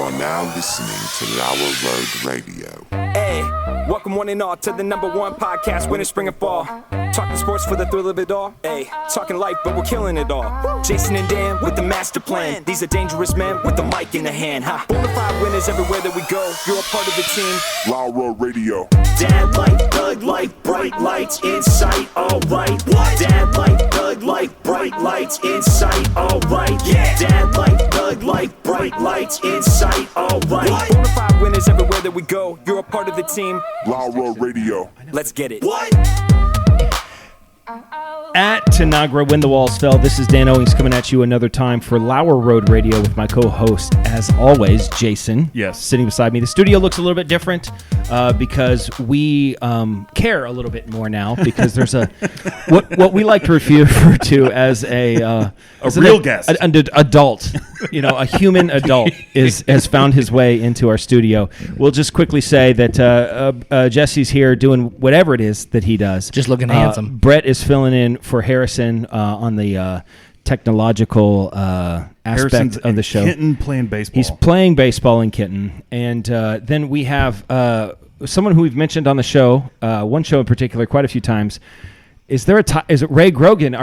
are now listening to Lauer Road Radio. Hey, welcome one and all to the #1 podcast, winter, spring, and fall. Talking sports for the thrill of it all. Hey, talking life, but we're killing it all. Jason and Dan with the master plan. These are dangerous men with the mic in the hand. Bonafide winners everywhere that we go. You're a part of the team. Lauer Radio. Dad light, thug light, bright lights in sight. All right. What? Dad light, thug light, bright lights in sight. All right. Yeah. Dad light, thug light, bright lights in sight. All right. Bonafide winners everywhere that we go. You're a part of the team. Lauer Radio. Let's get it. What? At Tanagra, When the Walls Fell, this is Dan Owings coming at you another time for Lauer Road Radio with my co-host, as always, Jason. Yes. Sitting beside me. The studio looks a little bit different because we care a little bit more now because there's a what we like to refer to as a real guest. An adult. You know, a human adult has found his way into our studio. We'll just quickly say that Jesse's here doing whatever it is that he does. Just looking handsome. Brett is filling in for Harrison on the technological aspect of the show. Kitten playing baseball. He's playing baseball in Kitten. And then we have someone who we've mentioned on the show, one show in particular, quite a few times. Is there is it Ray Grogan?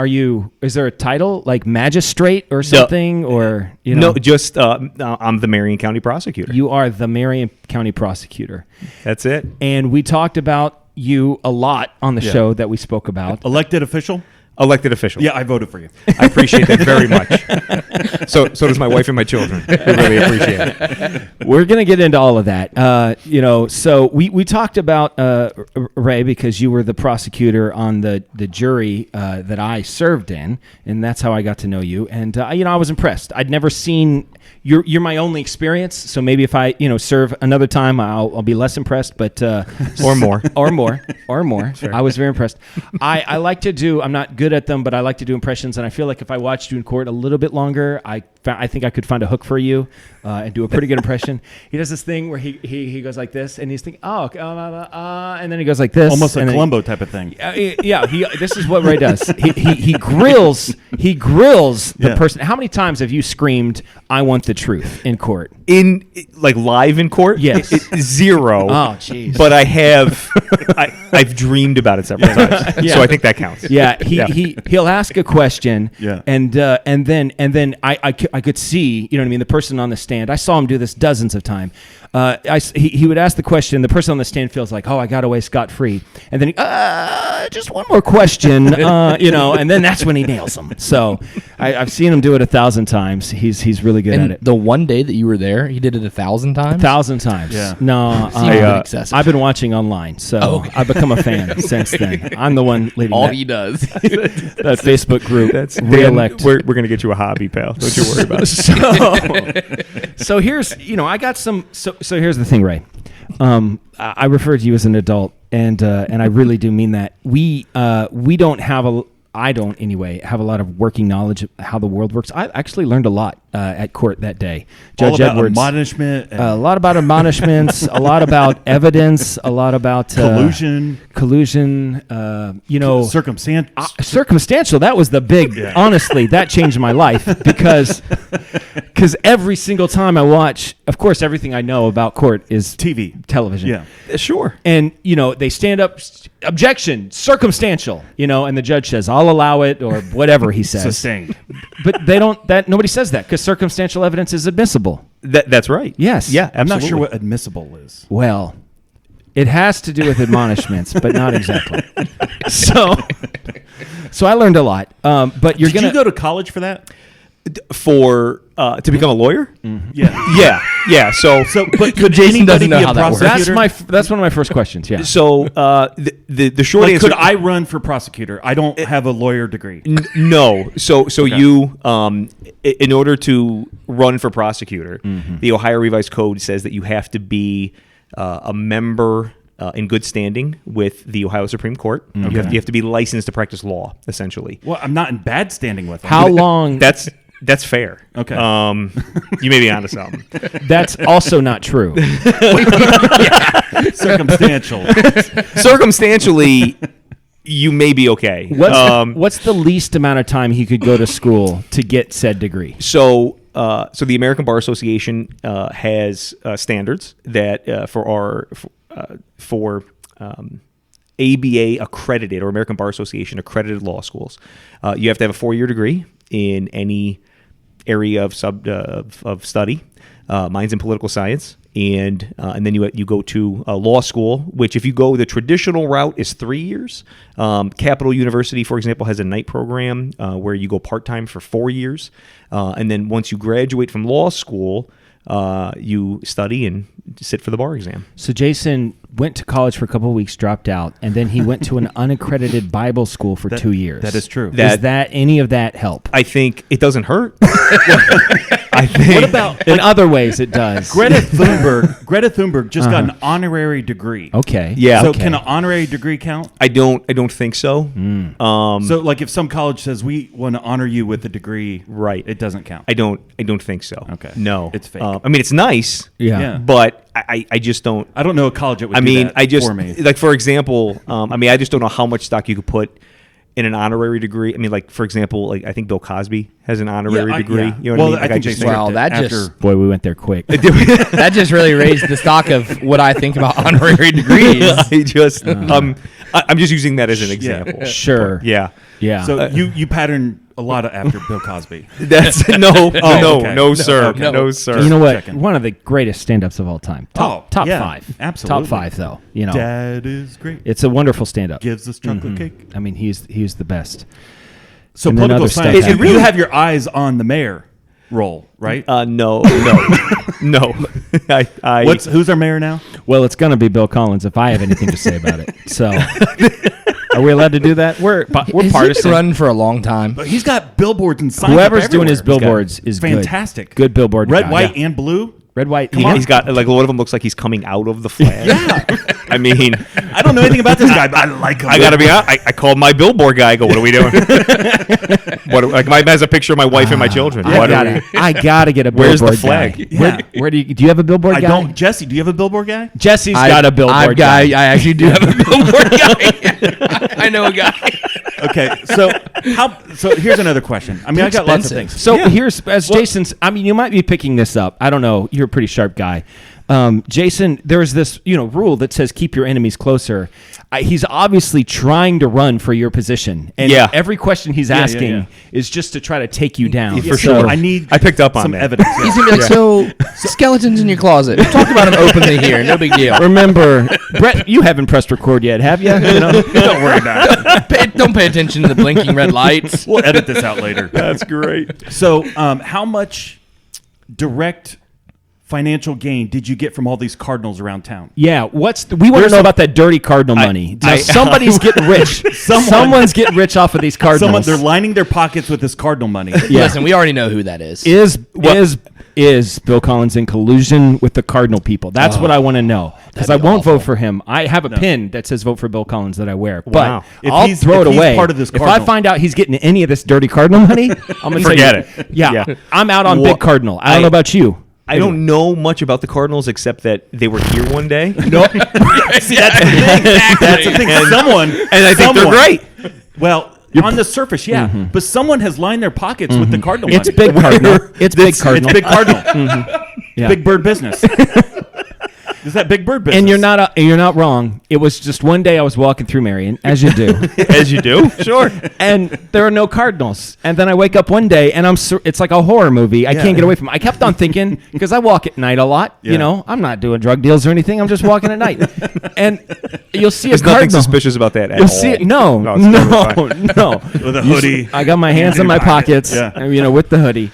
Is there a title like magistrate or something? No, or no, just I'm the Marion County Prosecutor. You are the Marion County Prosecutor. That's it. And we talked about you a lot on the show that we spoke about. Elected official? Elected official. Yeah, I voted for you. I appreciate that very much. So does my wife and my children. We really appreciate it. We're going to get into all of that. So we talked about Ray because you were the prosecutor on the jury that I served in, and that's how I got to know you. And I was impressed. I'd never seen you're my only experience, so maybe if I serve another time, I'll be less impressed, but or more. Sure. I was very impressed. I like to do. I'm not good at them, but I like to do impressions, and I feel like if I watched you in court a little bit longer, I think I could find a hook for you and do a pretty good impression. He does this thing where he goes like this, and he's thinking, and then he goes like this, almost a Columbo type of thing. Yeah. This is what Ray does. He grills the person. How many times have you screamed, "I want the truth" in court? In like live in court? Yes. 0. Oh, jeez. But I have. I've dreamed about it several times, so I think that counts. Yeah, he'll ask a question, and then I could see, the person on the stand. I saw him do this dozens of times. He would ask the question. The person on the stand feels like, I got away scot-free, and then just one more question, and then that's when he nails them. So I've seen him do it 1,000 times. He's really good at it. The one day that you were there, he did it 1,000 times. 1,000 times. Yeah. No, excessive. I've been watching online, so I've become a fan since then. I'm the one leading all that. he does. That Facebook group. That's re-elect. We're gonna get you a hobby, pal. Don't you worry about it. So here's I got some. So here's the thing, Ray. I refer to you as an adult, and I really do mean that. We don't have I don't anyway have a lot of working knowledge of how the world works. I actually learned a lot at court that day. Judge Edwards, admonishment, a lot about admonishments, a lot about evidence, a lot about collusion. Circumstantial. That was the big. Yeah. Honestly, that changed my life because every single time I watch, of course, everything I know about court is television. Yeah, sure. And they stand up, objection, circumstantial. And the judge says, "I'll allow it," or whatever he says. Sustained. But they don't. Nobody says that because circumstantial evidence is admissible. That's right. Yes. Yeah. I'm not sure what admissible is. Well, it has to do with admonishments, but not exactly. So I learned a lot. But Did you go to college for that? For to become a lawyer? Mm-hmm. Yeah. So but could anybody be a prosecutor? That's one of my first questions. Yeah. So the short answer. Could I run for prosecutor? I don't have a lawyer degree. No. So okay. You in order to run for prosecutor, the Ohio Revised Code says that you have to be a member in good standing with the Ohio Supreme Court. Okay. You have to be licensed to practice law, essentially. Well, I'm not in bad standing with them. How long? That's fair. Okay. You may be onto something. That's also not true. Circumstantial. Circumstantially, you may be okay. What's the least amount of time he could go to school to get said degree? So so the American Bar Association has standards that for ABA accredited or American Bar Association accredited law schools. You have to have a 4-year degree in any area of study. Mine's in political science, and then you go to law school, which if you go the traditional route is 3 years. Capital University, for example, has a night program where you go part-time for 4 years, and then once you graduate from law school, you study and sit for the bar exam. So Jason went to college for a couple of weeks, dropped out, and then he went to an unaccredited Bible school for 2 years. That is true. Does that any of that help? I think it doesn't hurt. I think. What about in other ways? It does. Greta Thunberg just got an honorary degree. Okay. Yeah. So Okay. can an honorary degree count? I don't think so. So like if some college says we want to honor you with a degree, Right. it doesn't count. I don't think so. Okay. No, It's fake. I mean, it's nice. Yeah. But I just don't. I don't know a college that would I do mean, that I just for me. like, for example, I just don't know how much stock you could put in an honorary degree. I mean, like, for example, like I think Bill Cosby has an honorary degree. yeah. You know what Well, I mean? I Like, think they just stripped Wow, it that after- just- Boy, we went there quick. That just really raised the stock of what I think about honorary degrees. I'm just using that as an example. Sure. Yeah. Yeah. So you pattern a lot after Bill Cosby. That's no, okay. no, sir, Okay. no, sir. you know what? Checking. One of the greatest stand-ups of all time. Top yeah, 5. absolutely. Top 5, though. You know, Dad is great. it's a wonderful stand-up. Gives us chocolate cake. I mean, he's the best. So And then political other science. stuff. You have your eyes on the mayor role, right? No. Who's our mayor now? Well, it's going to be Bill Collins if I have anything to say about it. So, are we allowed to do that? We're He's partisan. been running for a long time. But he's got billboards and signs. Whoever's up doing his everywhere. billboards is good. fantastic. Good billboard Red, guy. white, Yeah. and blue. Red, white. He's got like one of them looks like he's coming out of the flag. I mean, I don't know anything about this guy, but I like him. I gotta be honest. I called my billboard guy. I go, what are we doing? Like, my has a picture of my wife and my children. What are we? I gotta get a billboard Where's the flag? guy. Where do you have a billboard I guy? don't. Jesse, do you have a billboard guy? Jesse's got a billboard guy. I actually do have a billboard guy. I know a guy. Okay, so here's another question. I mean, I got lots of expensive. things. So here's Jason's. I mean, you might be picking this up. I don't know. You're a pretty sharp guy, Jason. There's this rule that says keep your enemies closer. He's obviously trying to run for your position, and every question he's asking is just to try to take you down. For So- sure. I picked up on some that. evidence. yeah. He's gonna be like, so skeletons in your closet. Talk about them openly here. No big deal. Remember, Brett, you haven't pressed record yet, have you? Don't worry about it. Don't pay attention to the blinking red lights. We'll edit this out later. That's great. So, how much direct financial gain did you get from all these cardinals around town? Yeah, we want to know about that dirty cardinal money. Now, somebody's getting rich. Someone's getting rich off of these cardinals. They're lining their pockets with this cardinal money. Yeah. Listen, we already know who that is. Is Bill Collins in collusion with the cardinal people? That's what I want to know, because I won't vote for him. I have a pin that says "Vote for Bill Collins" that I wear, Wow. but If I'll he's- throw it if he's away. part of this if I cardinal- find out he's getting any of this dirty cardinal money, I'm gonna Forget say, it. Yeah, Yeah. I'm out on Well, Big Cardinal. I don't know about you. I don't know much about the Cardinals except that they were here one day. Nope. See, that's the thing. That's the thing. Someone, And I think they're great. Well, on the surface, yeah, but someone has lined their pockets with the cardinal It's money. Big Cardinal. It's Big Cardinal. It's big cardinal. Yeah. Big bird business. Is that big bird business? And you're not wrong. It was just one day I was walking through Marion, as you do. As you do, sure. And there are no cardinals. And then I wake up one day, and it's like a horror movie. I can't get away from it. I kept on thinking, because I walk at night a lot. Yeah. I'm not doing drug deals or anything. I'm just walking at night. And you'll see There's a nothing cardinal. suspicious about that at You'll all. see it. No. it's totally fine. With a hoodie. I got my hands in my pockets, Yeah. with the hoodie.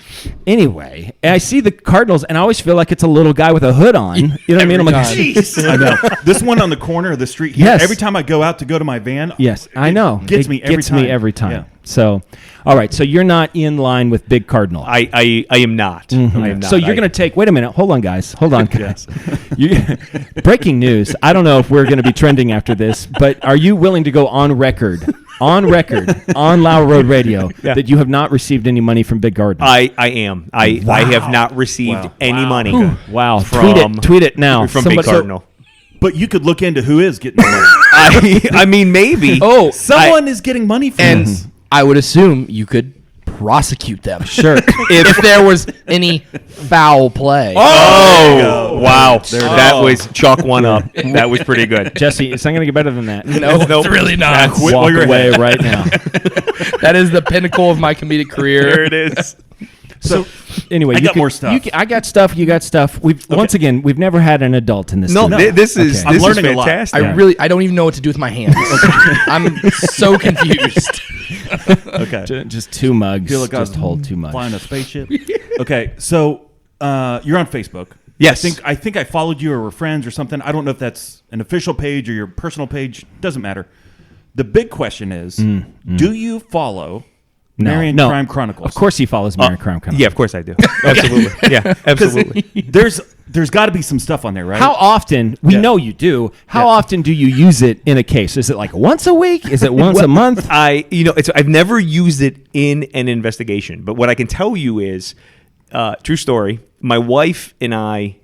Anyway, I see the Cardinals, and I always feel like it's a little guy with a hood on. You know what I mean? I'm like, Jeez. I know. This one on the corner of the street here, Yes. every time I go out to go to my van, yes, I know. gets It me every gets time. me every time. Yeah. So, all right. So you're not in line with Big Cardinal. I am not. I am not. So you're going to take. Wait a minute. Hold on, guys. Breaking news. I don't know if we're going to be trending after this, but are you willing to go on record on Lauer Road Radio that you have not received any money from Big Cardinal? I am. I have not received any money. Wow. From- Tweet it now. From Somebody- Big Cardinal. But you could look into who is getting the money. I mean, maybe. Oh, Someone is getting money from and this. I would assume you could prosecute them. Sure. if there was any foul play. Oh, wow. That was chalk one up. That was pretty good. Jesse, it's not going to get better than that. No, it's really not. Walk away right now. That is the pinnacle of my comedic career. There it is. So anyway, I got more stuff. I got stuff. You got stuff. Once again, we've never had an adult in this. No, studio. this is I'm learning a lot. fantastic. I don't even know what to do with my hands. I'm so confused. Okay. Just two mugs. Feel like Just I was hold two mugs. Flying a spaceship. Okay, so you're on Facebook. Yes. I think I followed you or we're friends or something. I don't know if that's an official page or your personal page. Doesn't matter. The big question is, do you follow Marion Crime Chronicles? Of course he follows Marion Crime Chronicles. Yeah, of course I do. Absolutely. Yeah, absolutely. There's got to be some stuff on there, right? How often, we know you do, how often do you use it in a case? Is it like once a week? Is it once a month? I've never used it in an investigation, but what I can tell you is, true story, my wife and I,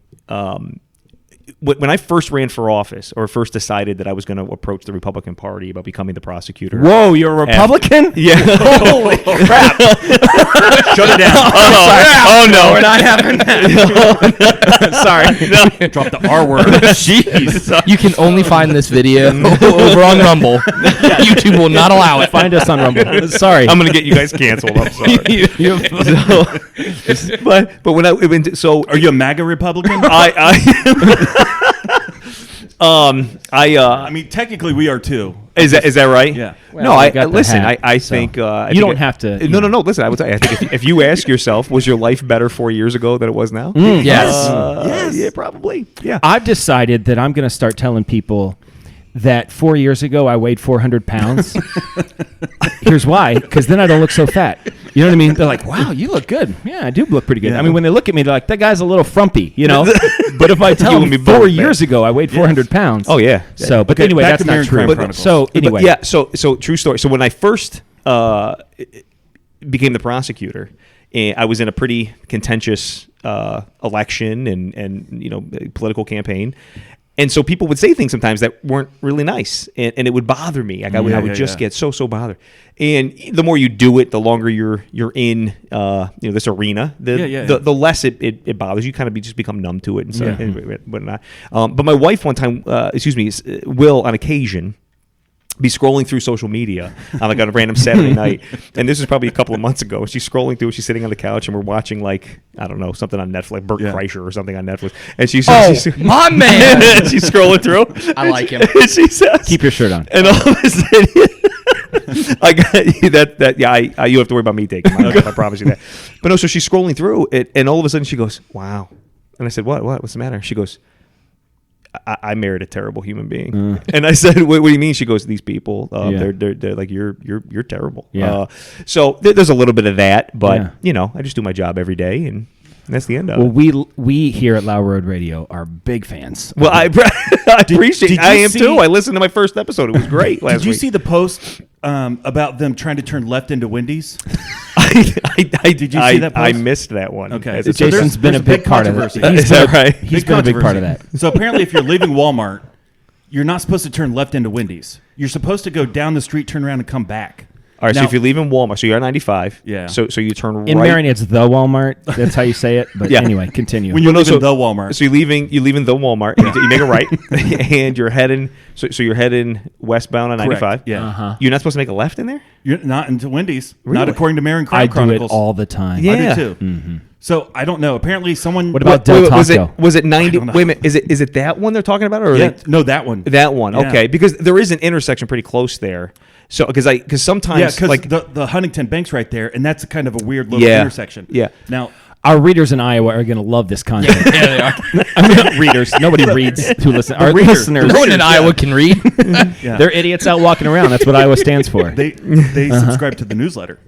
when I first ran for office or first decided that I was going to approach the Republican Party about becoming the prosecutor. Whoa, you're a Republican? Yeah. Holy crap. Shut it down. Oh, no. We're not having that. Sorry. No. Drop the R word. Jeez. You can only find this video over on Rumble. YouTube will not allow it. Find us on Rumble. Sorry. I'm going to get you guys canceled. I'm sorry. But when I went, so Are you a MAGA Republican? I mean, technically we are too. Is that right? Yeah. Well, No, I got the listen. hat, I so think I you think don't have to. No. Listen, I would say I think if you ask yourself, was your life better 4 years ago than it was now? Yes. Yes. Yeah, probably. Yeah. I've decided that I'm going to start telling people that 4 years ago I weighed 400 pounds. Here's why. Because then I don't look so fat. You know what I mean? They're like, wow, you look good. Yeah, I do look pretty good. Yeah. I mean, when they look at me, they're like, that guy's a little frumpy, you know? But if I tell You them and me 4 both, years ago I weighed 400 pounds. Oh, yeah. So, but Okay, anyway, back that's to not Marion true. Crime But, Chronicles. so anyway. Yeah. So true story. So when I first became the prosecutor, I was in a pretty contentious election and political campaign. And so people would say things sometimes that weren't really nice, and it would bother me. Like I would just get so bothered. And the more you do it, the longer you're in this arena, the less it bothers you. Kind of just become numb to it and stuff. But my wife one time, will on occasion be scrolling through social media on like on a random Saturday night, and this is probably a couple of months ago. She's scrolling through, she's sitting on the couch, and we're watching like I don't know something on Netflix, Bert Kreischer or something on Netflix, and she's my man. she's scrolling through. I like him. And she says, Keep your shirt on. and all of a sudden, I got that. Yeah, you have to worry about me taking mine. I promise you that. But no, so she's scrolling through it, and all of a sudden she goes, "Wow!" And I said, "What? What's the matter?" She goes, I married a terrible human being. And I said, what do you mean? She goes, these people, they're like, you're terrible. Yeah. So there's a little bit of that, but I just do my job every day, and that's the end of it. Well, we here at Lauer Road Radio are big fans. Well, I appreciate it. did I you am see- too. I listened to my first episode. It was great last Did you week. see the post about them trying to turn left into Wendy's? Did you see that post? I missed that one. Okay. So Jason's there's- been a there's big part of that. controversy. Is that right? He's been a big part of that. So apparently, if you're leaving Walmart, you're not supposed to turn left into Wendy's. You're supposed to go down the street, turn around, and come back. All right, Now- so if you're leaving Walmart, so you're on 95. Yeah. So you turn In right. Marion, it's the Walmart. That's how you say it. But Yeah. anyway, continue. When you're Well, no, leaving so- the Walmart. So you're leaving the Walmart, and you make a right, and you're heading. So you're heading westbound on 95. Correct. Yeah. Uh-huh. You're not supposed to make a left in there. You're not into Wendy's. Not Really? according to Marion Crime I do it Chronicles. all the time. Yeah. I do too. So I don't know. Apparently, someone. What about Del was Taco? it 90? don't know. Wait a minute. Is it that one they're talking about, or Yeah, no, that one. that one? Yeah. Okay, because there is an intersection pretty close there. So because sometimes Yeah, because like the Huntington Bank's right there, and that's kind of a weird little intersection. Yeah. Now, Our readers in Iowa are going to love this content. Yeah, they are. I mean, not readers. Nobody reads who listen. Our readers. listeners. No one in Iowa can read. yeah, They're idiots out walking around. That's what Iowa stands for. they subscribe to the newsletter.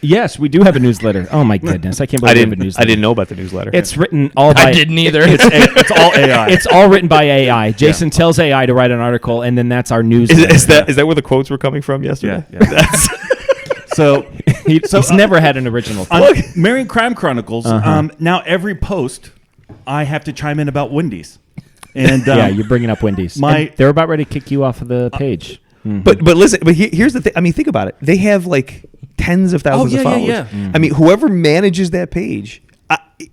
Yes, we do have a newsletter. Oh my goodness, I can't believe we have a I newsletter. didn't know about the newsletter. It's written all by. I didn't either. It's all AI. It's all written by AI. Jason tells AI to write an article, and then that's our newsletter. is that where the quotes were coming from yesterday? Yeah. So He's never had an original. on Marion Crime Chronicles, now every post, I have to chime in about Wendy's. And Yeah, you're bringing up Wendy's. my- And they're about ready to kick you off of the page. But listen, but here's the thing. I mean, think about it. They have like tens of thousands of followers. yeah. I mean, whoever manages that page,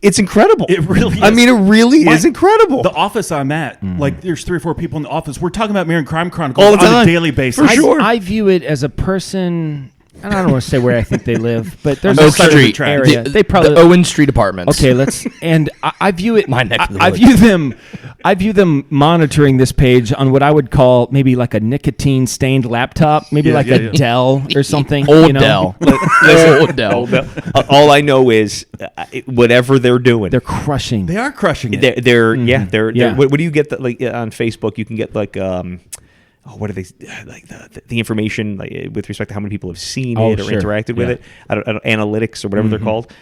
it's incredible. It really is. I mean, it really is incredible. The office I'm at, like, there's 3 or 4 people in the office. We're talking about Marion Crime Chronicles All the on time. a daily basis. For sure. I view it as a person. And I don't want to say where I think they live, but there's On a Oak Street. certain area. The, They probably the Owen Street Apartments. Okay, let's. And I view it. My neck of the I woods. I view them monitoring this page on what I would call maybe like a nicotine stained laptop, maybe Yeah, like yeah, a yeah. Dell or something. Old you know? Dell. Old Dell. All I know is whatever they're doing, They're crushing. They are crushing it. they're Yeah. what do you get like on Facebook? You can get like what are they like the information like, with respect to how many people have seen Oh, it or sure. interacted with Yeah. it? I don't analytics or whatever they're called.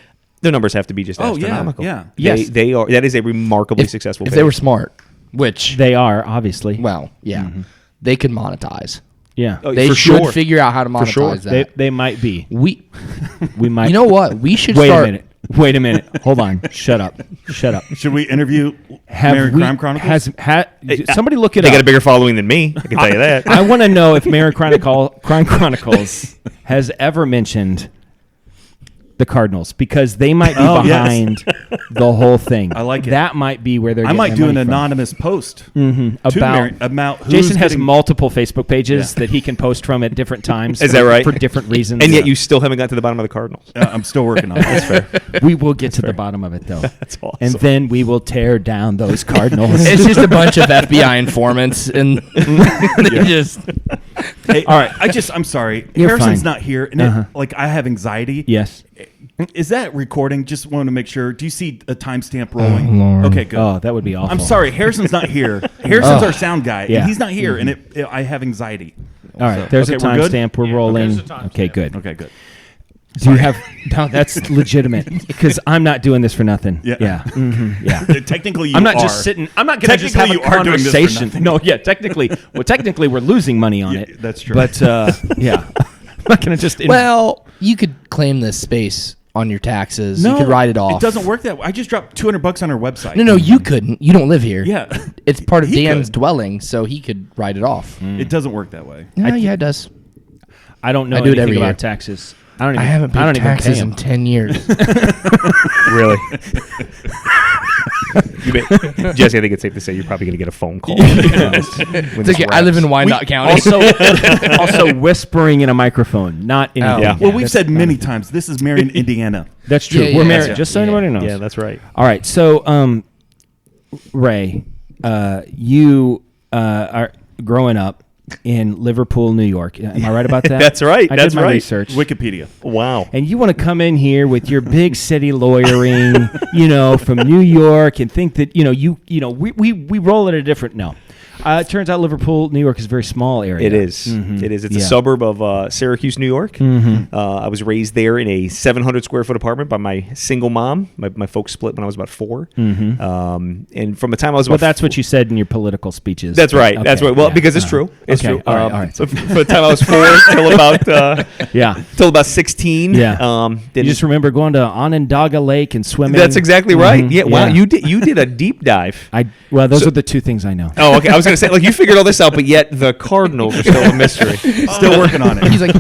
Their numbers have to be just Oh, yeah, astronomical. yeah. Yes. They are. That is a remarkably successful. If page. they were smart, which, They are obviously. well, yeah, they could monetize. Yeah, Oh, They for should sure. figure out how to For sure. monetize that. they might be. we We might. You know what? We should Wait start. a minute. Wait a minute. Hold on. Shut up. Shut up. Should we interview Have Marion we, Crime Chronicles? somebody look it They up. got a bigger following than me. I can tell you that. I want to know if Marion Crime Chronicles has ever mentioned the Cardinals, because they might be Oh, yes. behind the whole thing. I like it. That might be where they're. I getting might their do an money from. anonymous post about who's Jason has getting- multiple Facebook pages Yeah. that he can post from at different times. Is that right? For different reasons. And yet you still haven't got to the bottom of the Cardinals. I'm still working on it. That's fair. We will get to the bottom of it, though. That's awesome. And then we will tear down those Cardinals. It's just a bunch of FBI informants, and they just. Hey, All right. I'm sorry. You're Harrison's fine. not here, and like I have anxiety. Yes. Is that recording? Just want to make sure. Do you see a timestamp rolling? Okay, good. Oh, that would be awful. I'm sorry. Harrison's not here. Harrison's our sound guy, Yeah. and he's not here, and I have anxiety. All right. So- There's okay, a we're good? timestamp. We're rolling. Okay, good. Okay, good. Do you have? No, that's legitimate, because I'm not doing this for nothing. Yeah. Yeah. Yeah. Technically, you I'm not are. just sitting. I'm not going to just have a Technically, you are doing this for conversation. nothing. No, yeah. Technically, we're losing money on Yeah, it. that's true. But yeah, I'm not going to just. Well, you could claim this space on your taxes. No, you could write it off. It doesn't work that way. I just dropped $200 on our website. No, you couldn't. You don't live here. Yeah. It's part of He Dan's could. dwelling, so he could write it off. It doesn't work that way. Yeah, it does. I don't know I do it anything every about year. taxes. I don't even. I haven't I don't paid even taxes pay in 'em. 10 years. Really? Jesse, I think it's safe to say you're probably going to get a phone call. when It's okay, I live in Wyandotte County. Also whispering in a microphone, not in. Oh. Yeah. Well, we've said many times, this is Marion, Indiana. That's true. Yeah, We're yeah, married. yeah. Just so Yeah. anybody knows. Yeah, that's right. All right. So, Ray, you are growing up in Liverpool, New York. Am I right about that? That's right. I That's did my right. research. Wikipedia. Wow. And you want to come in here with your big city lawyering, from New York, and think that we roll at a different. No, it turns out Liverpool, New York is a very small area. It is. It is. It's a Yeah. suburb of Syracuse, New York. I was raised there in a 700 square foot apartment by my single mom. My folks split when I was about 4. And from the time I was Well, about that's what you said in your political speeches. That's right. Okay, That's right. Well, yeah. because it's true. It's Okay, true. all right. So from the time I was 4 till about Yeah. till about 16. Yeah. Then You just remember going to Onondaga Lake and swimming. that's exactly right. Yeah. Wow. Yeah. You did a deep dive. Those are the two things I know. Oh, okay. I was going to say, like, you figured all this out, but yet the Cardinals are still a mystery. Still working on it. He's like,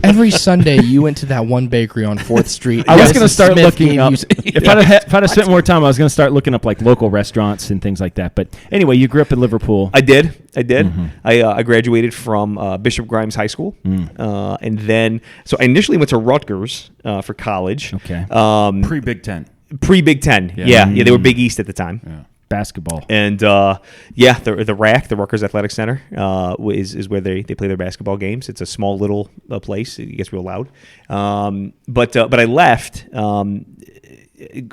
every Sunday you went to that one bakery on 4th Street. I was Yes, going to start Smith looking gave up. you- If I'd have spent more time, I was going to start looking up like local restaurants and things like that. But anyway, you grew up in Liverpool. I did. I graduated from Bishop Grimes High School, and then so I initially went to Rutgers for college. Okay. Pre-Big Ten. Pre-Big Ten. Yeah, they were Big East at the time. Basketball. And the RAC, the Rutgers Athletic Center, is where they play their basketball games. It's a small little place. It gets real loud. But I left.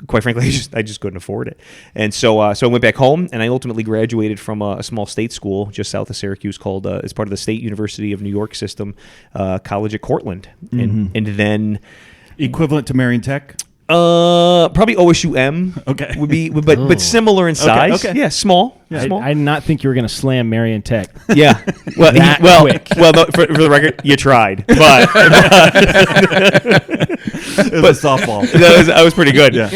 Quite frankly, I just couldn't afford it, and so I went back home, and I ultimately graduated from a small state school just south of Syracuse called as part of the State University of New York system, college at Cortland, and then Equivalent to Marion Tech. probably OSUM. Okay. would be, but similar in size. okay. Yeah, small. I Small. did not think you were going to slam Marion Tech. Yeah. Well, That quick. no, for the record, you tried, but It was a softball. I was pretty good. Yeah.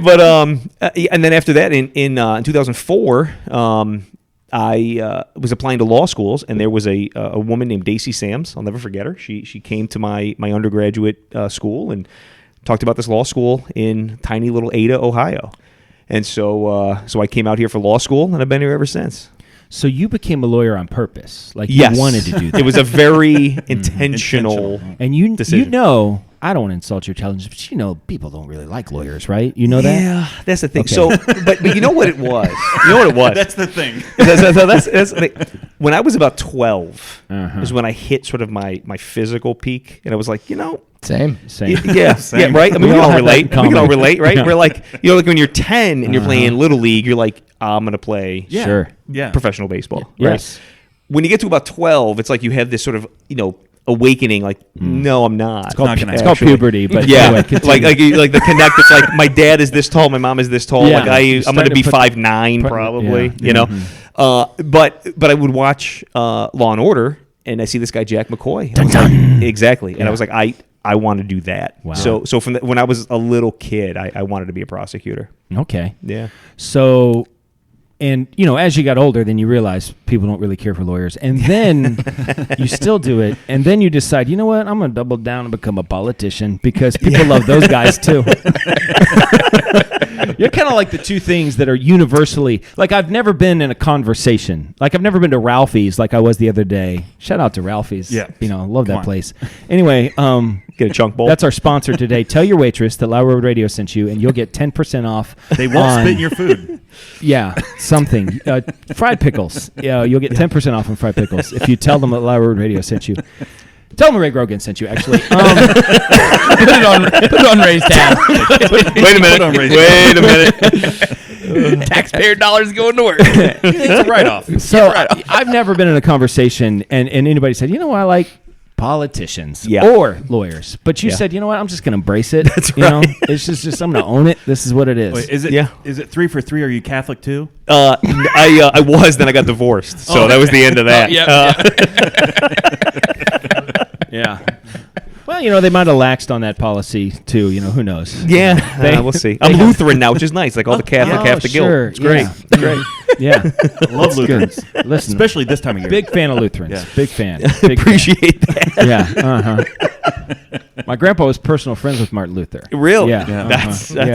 But and then after that, in 2004, I was applying to law schools, and there was a woman named Daisy Sams. I'll never forget her. She came to my undergraduate school and talked about this law school in tiny little Ada, Ohio. And so I came out here for law school, and I've been here ever since. So you became a lawyer on purpose, like Yes. you wanted to do that. It was a very intentional And you decision. know, I don't want to insult your intelligence, but you know, people don't really like lawyers, right? You know that? Yeah, that's the thing. Okay. So, but you know what it was? You know what it was? That's the thing. So that's the thing. When I was about 12 is when I hit sort of my physical peak, and I was like, you know, Same. yeah, right. I mean, we all can all have that in relate. We can all common. relate, right? Yeah. We're like, you know, like when you're 10 and you're playing little league, you're like, I'm gonna play Yeah. Sure. Yeah. professional baseball. Right? Yes. When you get to about 12, it's like you have this sort of, you know, awakening. Like, no, I'm not. It's called, Not gonna it's called actually- puberty, but Yeah, anyway, continue. like the connect. It's like my dad is this tall, my mom is this tall. Yeah. Like You're I'm going to starting be to put- 5'9" probably. yeah. You know, but I would watch Law and Order, and I see this guy Jack McCoy. And I was like, exactly, and I was like, I want to do that. Wow. So from when I was a little kid, I wanted to be a prosecutor. Okay. Yeah. So, and you know, as you got older, then you realize people don't really care for lawyers, and then you still do it, and then you decide, you know what, I'm going to double down and become a politician because people love those guys too. You're kind of like the two things that are universally, like I've never been in a conversation, like I've never been to Ralphie's like I was the other day. Shout out to Ralphie's. Yeah. You know, love Come that on. place. Anyway, Get a chunk bowl. that's our sponsor today. Tell your waitress that Lauer Road Radio sent you, and you'll get 10% off. They won't on- spit in your food. Yeah, something. Fried pickles. Yeah, you'll get 10% off on fried pickles if you tell them that Lauer Road Radio sent you. Tell them Ray Grogan sent you, actually. Put it on Ray's tab. Wait a minute. Taxpayer dollars going to work. It's a write-off. So I've never been in a conversation and anybody said, you know, I like politicians Yeah. or lawyers. But you Yeah. said, you know what, I'm just going to embrace it. That's right. You know, it's just I'm going to own it. This is what it is. Wait, is it? Yeah. Is it 3 for 3? Are you Catholic too? I was, then I got divorced, so that was the end of that. Yeah. Well, you know, they might have laxed on that policy too. You know, who knows? Yeah, we'll see. I'm Lutheran now, which is nice. Like all the Catholic have to sure. guilt. It's great. Yeah. It's great. Yeah. Love Lutherans. Listen, Especially this time of year. big fan of Lutherans. Yeah. Big fan. Big Appreciate that. fan. Yeah. My grandpa was personal friends with Martin Luther. Really? Yeah. Yeah. That's They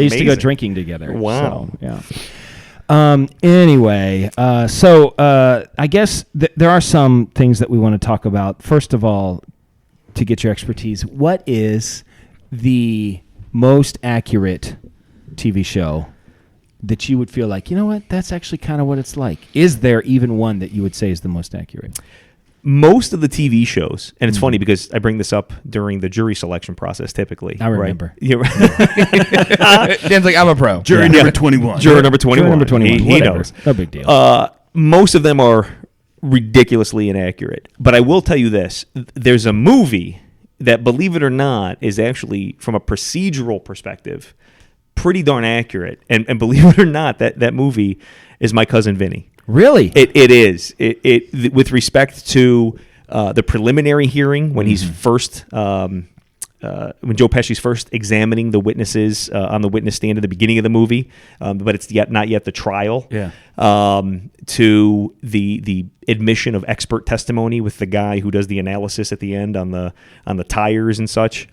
used to go amazing. drinking together. Wow. So, yeah. Anyway, so I guess there are some things that we want to talk about. First of all, to get your expertise, what is the most accurate TV show that you would feel like, you know what, that's actually kind of what it's like? Is there even one that you would say is the most accurate? Most of the TV shows, and it's funny because I bring this up during the jury selection process typically. I remember. Right? Yeah, right. Dan's like, I'm a pro. Jury number 21. Juror number 21. Juror number 21. He Whatever. knows. No big deal. Most of them are ridiculously inaccurate. But I will tell you this. There's a movie that, believe it or not, is actually, from a procedural perspective, pretty darn accurate. And believe it or not, that movie is My Cousin Vinny. Really? It is. It with respect to the preliminary hearing when he's first when Joe Pesci's first examining the witnesses on the witness stand at the beginning of the movie, but it's not yet the trial. Yeah. To the admission of expert testimony with the guy who does the analysis at the end on the tires and such.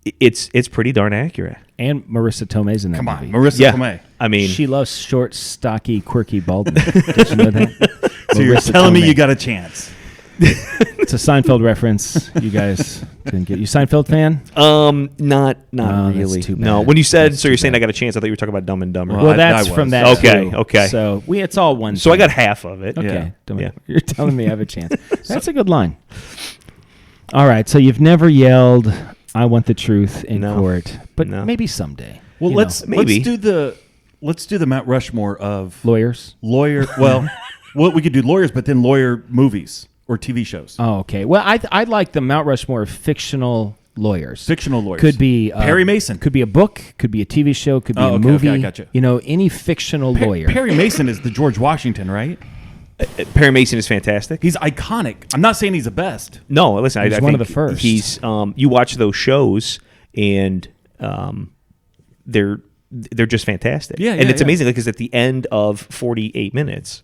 It's pretty darn accurate. And Marissa Tomei's in that Come on, movie. Marissa Tomei. I mean, She loves short, stocky, quirky baldmen. Did you know that? So you're Marissa telling me Tomei. you got a chance? It's a Seinfeld reference. You guys didn't get. You Seinfeld fan? not Oh, that's really. too No, bad. when you said That's so, you're too saying bad. I got a chance. I thought you were talking about Dumb and Dumber. Well, I that's was. from that. Okay, too. okay. So it's all one. So I thing. got half of it. Okay. Yeah. Don't- Yeah. You're telling me I have a chance. That's a good line. All right. So you've never yelled, "I want the truth" in No. court, but No. maybe someday. Well, You let's know. Maybe. let's do the Mount Rushmore of lawyers. lawyer. Well, we could do lawyers, but then lawyer movies or TV shows. Oh, okay. Well, I like the Mount Rushmore of fictional lawyers. Fictional lawyers. Could be Perry Mason. Could be a book. Could be a TV show. Could be Oh, a okay, movie. okay, I gotcha. You know, any fictional lawyer. Perry Mason is the George Washington, right? Perry Mason is fantastic. He's iconic. I'm not saying he's the best. No, listen, He's I one of think the first. He's you watch those shows and they're just fantastic. Yeah, and yeah, it's yeah. amazing because at the end of 48 minutes,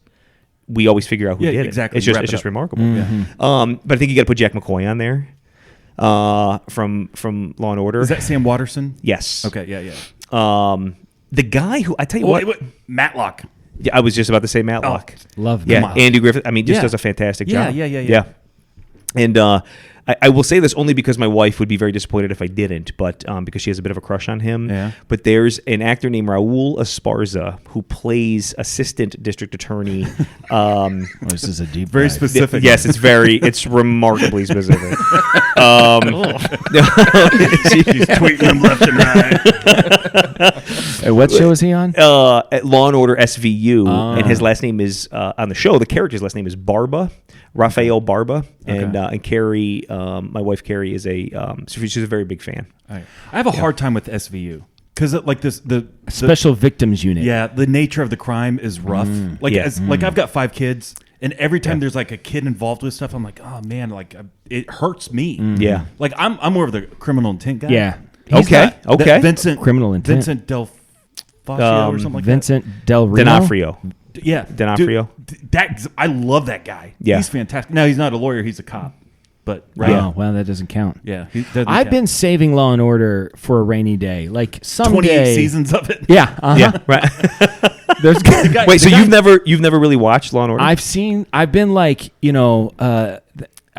we always figure out who did it. Exactly. It's just remarkable. Mm-hmm. But I think you got to put Jack McCoy on there from Law and Order. Is that Sam Waterston? Yes. Okay. Yeah. The guy who I tell you what, Matlock. yeah, I was just about to say Matlock. Love Yeah, Matlock. Andy Griffith. I mean, just Yeah. does a fantastic job. Yeah. And I will say this only because my wife would be very disappointed if I didn't, but because she has a bit of a crush on him. Yeah. But there's an actor named Raul Esparza who plays assistant district attorney. This is a deep Very dive. specific. Yes, it's remarkably specific. She's tweeting him left and right. What show is he on? At Law and Order SVU, and his last name is on the show. The character's last name is Barba, Rafael Barba, and Carrie, my wife Carrie, is she's a very big fan. I have a hard time with SVU because the Special Victims Unit. Yeah, the nature of the crime is rough. Like I've got 5 kids, and every time there's like a kid involved with stuff, I'm like, oh man, like it hurts me. Yeah. Like I'm more of the criminal intent guy. Yeah. Okay. Vincent Criminal intent. Vincent Del Fascio or something like Vincent Del Reno. D'Onofrio. that. Yeah, D'Onofrio. I love that guy. Yeah. He's fantastic. No, he's not a lawyer. He's a cop. But Oh, well, that doesn't count. yeah, he doesn't I've count. been saving Law and Order for a rainy day. Like someday. 28 seasons of it. Yeah. Uh-huh. Yeah. Right. There's Wait. So you've never really watched Law and Order? I've been like,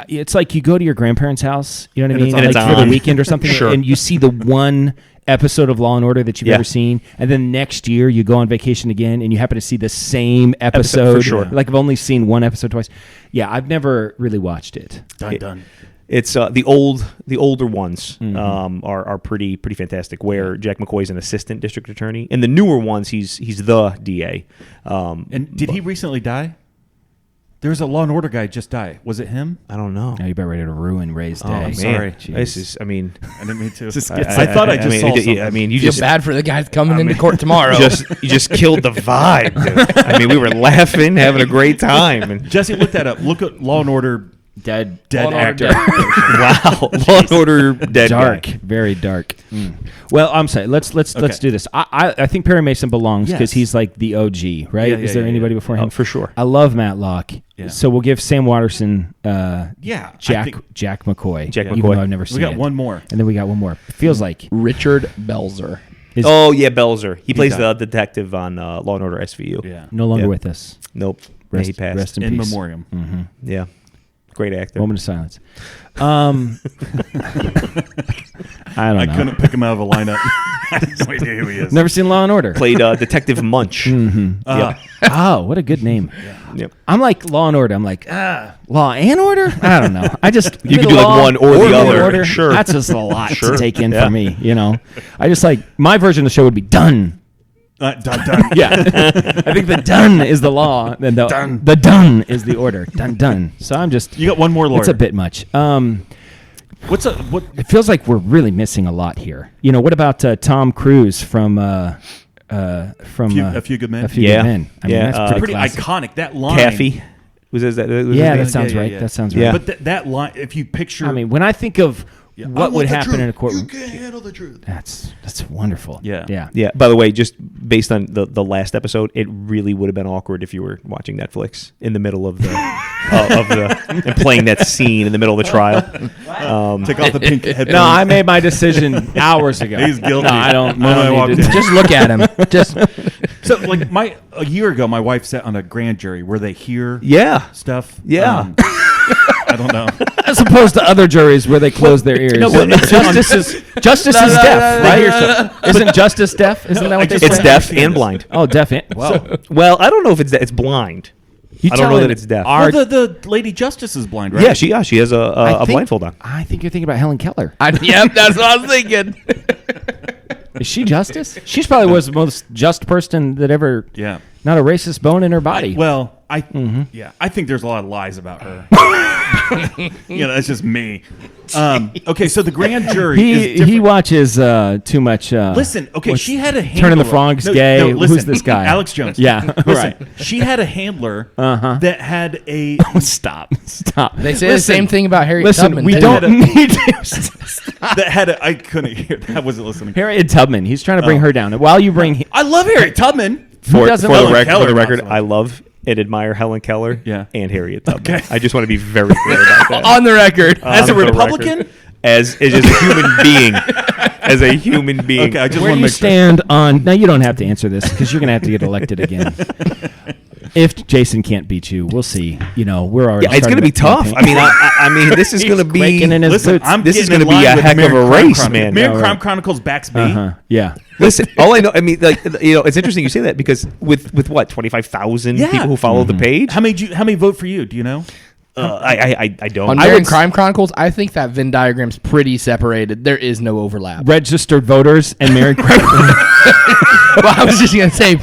it's like you go to your grandparents' house, you know what I mean? And it's Like for the on. weekend or something, Sure. and you see the one episode of Law and Order that you've Yeah. ever seen, and then next year you go on vacation again and you happen to see the same episode. for sure. Like I've only seen one episode twice. Yeah, I've never really watched it. Done. It's the older ones are pretty fantastic. Where Jack McCoy is an assistant district attorney, and the newer ones he's the DA. And did he recently die? There was a Law and Order guy just die. Was it him? I don't know. Now you better ready to ruin Ray's day. Oh, man. sorry. Jeez. This is. I mean, I didn't mean to. I thought I just saw something. I mean, you Feel just bad for the guys coming into court tomorrow. you just killed the vibe. Dude. I mean, we were laughing, having a great time, and Jesse, look that up. Look at Law and Order Dead dead Law and Order actor. dead. wow, Law and Order dead dark, guy. very dark. Well, I'm sorry. Let's do this. I think Perry Mason belongs because Yes. he's like the OG, right? Yeah, Is there anybody before him? For sure. I love Matlock. Yeah. So we'll give Sam Waterston, Yeah, I Jack think- McCoy. Jack even McCoy. though I've never seen We got it. one more. And then we got one more. It feels like Richard Belzer. is Oh yeah, Belzer. He plays died. the detective on Law and Order SVU. Yeah. no longer Yeah. with us. Nope. Yeah, he passed. Rest in In peace. memoriam. Yeah. Great actor. Moment of silence. I don't I know. couldn't pick him out of a lineup. I have no idea who he is. Never seen Law and Order. Played Detective Munch. Yep. Oh, what a good name. Yep. I'm like Law and Order. I'm like, Law and Order? I don't know. I just You could middle do like law one or the middle other. Order, Sure. That's just a lot Sure. to take in Yeah. for me, you know. I just like my version of the show would be done. Done. Yeah. I think the done is the law, and the done is the order. Done. So I'm just You got one more lawyer. It's a bit much. What? It feels like we're really missing a lot here. You know, what about Tom Cruise from A Few Good Men? A Few Yeah. Good Men. I mean, Yeah, that's Pretty classic. iconic. That line. Kathy. Was that? Yeah, his that sounds yeah, right. yeah. That sounds Yeah. right. But that line, if you picture, I mean, when I think of what would happen in a courtroom, You can't handle the truth. that's wonderful. Yeah. Yeah. Yeah. By the way, just based on the last episode, it really would have been awkward if you were watching Netflix in the middle of the and playing that scene in the middle of the trial. take off the pink headphones. No, I made my decision hours ago. He's guilty. No, I don't. When I I don't walked need to- in. Just look at him. Just So, like a year ago, my wife sat on a grand jury where they hear Yeah. stuff. Yeah. I don't know. As opposed to other juries where they close their ears. No, but justice is deaf, right? Isn't justice deaf? Isn't that what they It's say? deaf and blind. Oh, deaf. Wow. Well, I don't know if it's it's blind. I don't know telling that it's deaf. our- Well, the lady justice is blind, right? Yeah, she has a I think- blindfold on. I think you're thinking about Helen Keller. yep, that's what I was thinking. Is she justice? She's probably was the most just person that ever. Yeah. Not a racist bone in her body. Well, I think there's a lot of lies about her. That's just me. Okay, so the grand jury is he different. watches too much. Listen, okay, what's- she had a handler. Turning the Frogs gay. No, listen, Who's this guy? Alex Jones. Yeah, Listen, right. She had a handler that had a. Stop. They say the same thing about Harriet Listen, Tubman. we too. don't had a- need to. that had a. I couldn't hear. I wasn't listening. Harriet Tubman. He's trying to bring her down. While you bring. I love Harriet Tubman. Who doesn't for love the Keller record, also. I love and admire Helen Keller and Harriet Tubman. Okay. I just want to be very clear about that. On the record. As a On the Republican? record. As a human being. As a human being. Okay, I just Where want do to you make sure. stand on? Now you don't have to answer this because you're going to have to get elected again. If Jason can't beat you, we'll see. You know, we're already. Yeah, it's going to be tough. campaign. I mean, this is going to be. quaking in his Listen, boots. I'm This is getting gonna in be line a with heck of a Marion Crime race, Chronicles. man. Marion All Crime right. Chronicles backs me. Yeah. Listen, all I know, I mean, like, you know, it's interesting you say that because with what 25,000 Yeah. people who follow the page. How many vote for you? Do you know? I don't. On I Marion would Crime Chronicles, I think that Venn diagram's pretty separated. There is no overlap. Registered voters and Marion Crime. Well, I was just going to say.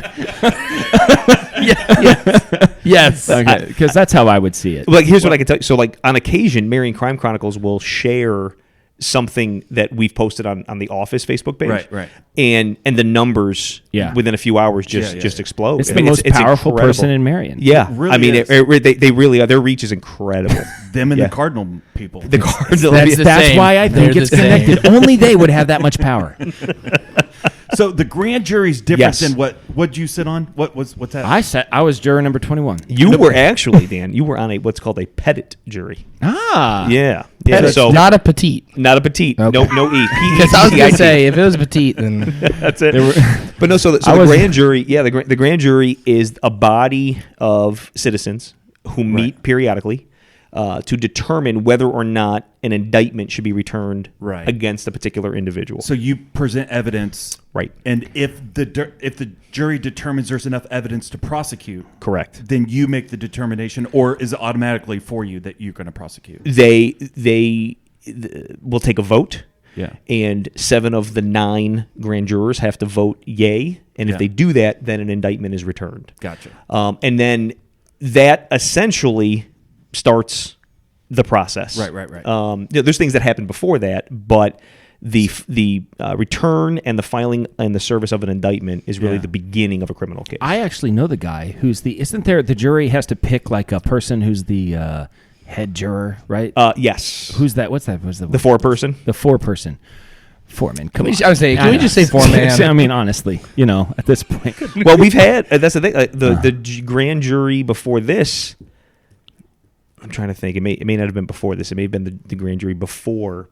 Yes. Because that's how I would see it. Like, here's what I can tell you. So, like, on occasion, Marion Crime Chronicles will share something that we've posted on the Office Facebook page, Right. and the numbers within a few hours just explode. It's I the mean, most powerful incredible. person in Marion. Yeah, really I mean, is. they really are. Their reach is incredible. Them and Yeah. the Cardinal people. The Cardinal. That's the That's same. why I think They're it's the same. connected. Only they would have that much power. So the grand jury's different Yes. than what'd you sit on? What's that? I was juror number 21. You were actually, Dan. You were on what's called a pettit jury. Ah. Yeah. Petite, So not a petite. not a petite. Okay. No E. Because I was going to say, if it was petite, then That's it. But no, so the grand jury, the grand jury is a body of citizens who meet periodically to determine whether or not an indictment should be returned against a particular individual. So you present evidence, Right. And if the jury determines there's enough evidence to prosecute, Correct. then you make the determination, or is it automatically for you that you're going to prosecute? They will take a vote. Yeah. And 7 of the 9 grand jurors have to vote yay. And if they do that, then an indictment is returned. Gotcha. And then that essentially starts the process. Right. There's things that happen before that, but the return and the filing and the service of an indictment is really the beginning of a criminal case. I actually know the guy who's isn't there, the jury has to pick like a person who's the head juror, right? Yes. Who's that? What's that? Was The 4-person? The 4-person. Foreman. Come on. I was saying, can we just say foreman? I mean, honestly, at this point. Well, we've had that's the thing. The grand jury before this. I'm trying to think. It may not have been before this. It may have been the grand jury before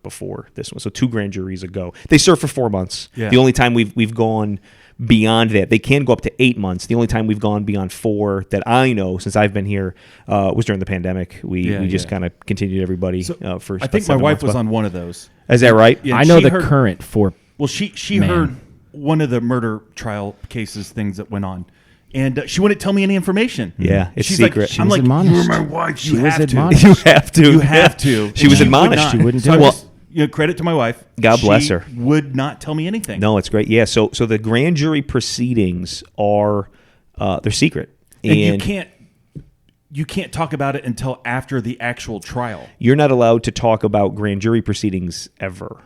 this one. So 2 grand juries ago. They served for 4 months. Yeah. The only time we've gone beyond that, they can go up to 8 months. The only time we've gone beyond 4 that I know since I've been here was during the pandemic. We just kind of continued everybody for. I think my wife was on one of those. Is that right? Yeah, I know she the heard- current 4. Well, she Man. heard one of the murder trial cases, things that went on, and she wouldn't tell me any information. Yeah, it's She's secret. Like, She I'm was like, admonished. you're my wife. She You was have to. admonished. You have to. You have to. She was would admonished. not. She wouldn't So do I it. just, credit to my wife. God bless She her. Would not tell me anything. No, it's great. Yeah. So the grand jury proceedings are they're secret, and you can't talk about it until after the actual trial. you're not allowed to talk about grand jury proceedings ever.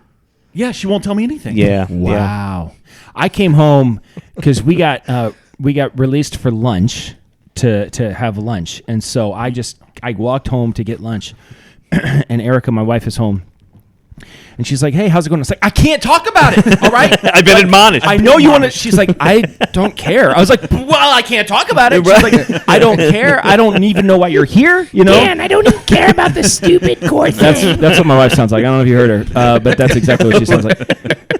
Yeah, she won't tell me anything. Yeah. Yeah. Wow. I came home because we got released for lunch to have lunch. And so I walked home to get lunch and Erica, my wife, is home. And she's like, hey, how's it going? I was like, I can't talk about it. All right. I've been admonished. I know you want to. She's like, I don't care. I was like, well, I can't talk about it. She's like, I don't care. I don't even know why you're here. Dan, I don't even care about the stupid court thing. That's what my wife sounds like. I don't know if you heard her, but that's exactly what she sounds like.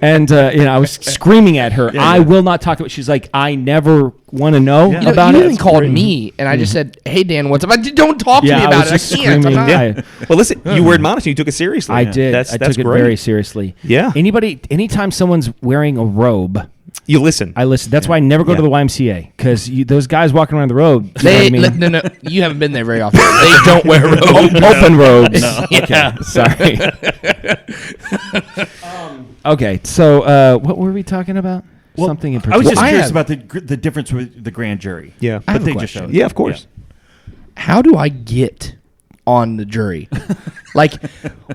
And I was screaming at her. I will not talk about it. She's like, I never want to know about you it. even called me, and I just said, hey, Dan, what's up? Don't talk to me I about was it. just I can't. I'm screaming. not. Well, listen, you were admonished and you took it seriously. I did. That's I took it great. very seriously. Yeah. Anytime someone's wearing a robe, You listen. I listen. That's why I never go to the YMCA because those guys walking around the road. No, you haven't been there very often. They don't wear robes. Open robes. Yeah. Sorry. Okay, so what were we talking about? Well, Something in I was particular. just I curious have- about the difference with the grand jury. Yeah. I have But a they just question. showed. Yeah, of course. How do I get on the jury? Like,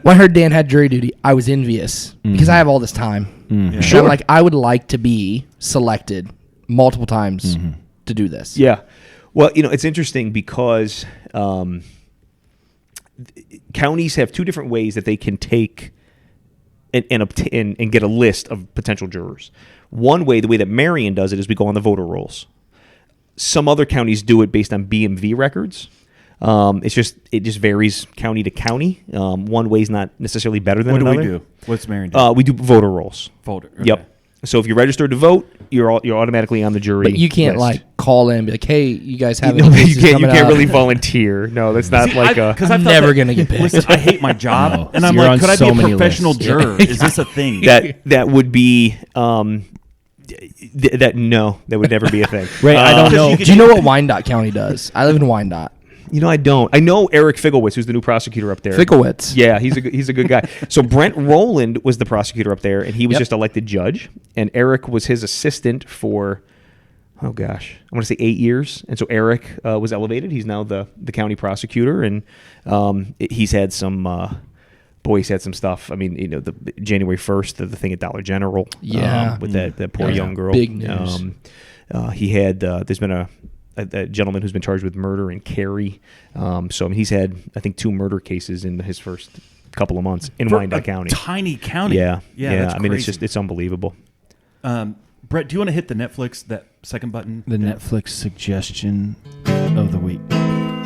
when I heard Dan had jury duty, I was envious because I have all this time. And Sure. I'm like, I would like to be selected multiple times to do this. Yeah. Well, it's interesting because counties have 2 different ways that they can take and get a list of potential jurors. One way, the way that Marion does it, is we go on the voter rolls. Some other counties do it based on BMV records. It just varies county to county. One way's not necessarily better than another. What do we do? What's Marion do? We do voter rolls. Voter. Okay. Yep. So if you're registered to vote, you're automatically on the jury. But you can't list. call in and be like, "Hey, you guys have You can't really volunteer. No, that's not Because I'm never gonna get picked. Listen, I hate my job, No. and I'm You're like, on could I so be a many professional lists. juror? Is this a thing? that would be that would never be a thing. Ray, I don't know. Do you know what Wyandotte County does? I live in Wyandotte. I don't. I know Eric Figglewitz, who's the new prosecutor up there. Ficklewitz. Yeah, he's a good guy. So Brent Rowland was the prosecutor up there, and he was just elected judge. And Eric was his assistant for, I want to say 8 years. And so Eric was elevated. He's now the county prosecutor, and he's had some. He's had some stuff. I mean, the January 1st, the thing at Dollar General. Yeah. With that poor young girl. Big news. He had. There's been a gentleman who's been charged with murder in Cary. He's had, I think, 2 murder cases in his first couple of months in Wyandotte County. Tiny county. Yeah. That's I mean, crazy. it's unbelievable. Brett, do you want to hit the Netflix, that second button? The Netflix suggestion of the week.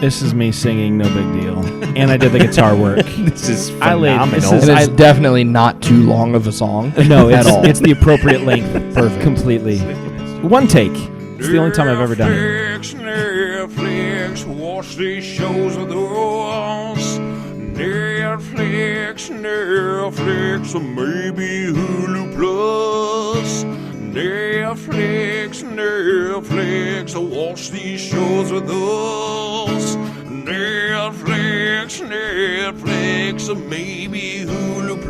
This is me singing No Big Deal. And I did the guitar work. This is I laid- phenomenal. this is- And it's definitely not too long of a song. No, at all. it's the appropriate length. Perfect. Completely. One take. It's the only time I've ever done it. Netflix, watch these shows of those. Netflix, or maybe Hulu Plus. Netflix, watch these shows of those. Netflix, or maybe Hulu